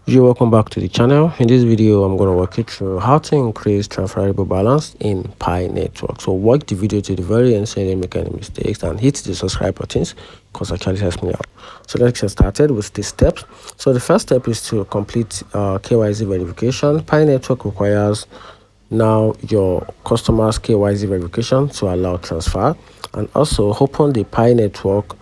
Welcome back to the channel. In this video, I'm going to walk you through how to increase transferable balance in Pi network. So watch the video to the very end so you don't make any mistakes, and hit the subscribe buttons because it actually helps me out. So let's get started with the steps. So the first step is to complete KYC verification. Pi network requires now your customer's KYC verification to allow transfer, and also open the Pi network,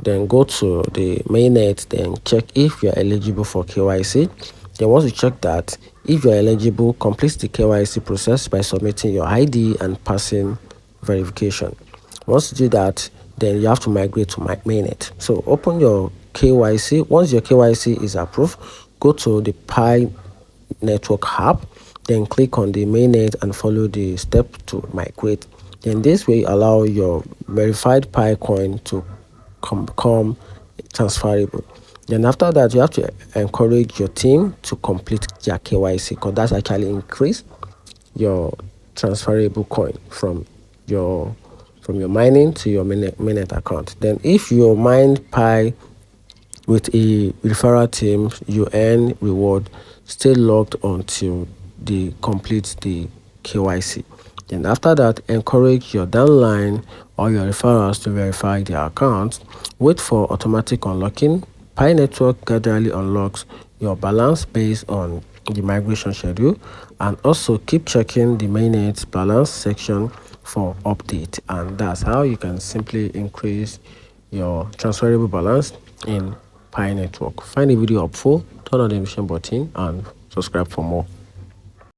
then go to the mainnet, then check if you are eligible for KYC. Then once you check that, if you are eligible, complete the KYC process by submitting your ID and passing verification. Once you do that, then you have to migrate to my mainnet. So open your KYC. Once your KYC is approved, go to the Pi network app, then click on the mainnet and follow the step to migrate. Then this way allow your verified Pi coin to become transferable. Then after that, you have to encourage your team to complete their KYC, because that's actually increase your transferable coin from your mining to your mainnet account. Then if you mine Pi with a referral team, you earn reward. Stay logged until they complete the KYC. Then after that, encourage your downline or your referrals to verify their accounts. Wait for automatic unlocking. Pi network gradually unlocks your balance based on the migration schedule, and also keep checking the mainnet balance section for update. And that's how you can simply increase your transferable balance in Pi network. Find the video helpful, turn on the notification button, and subscribe for more.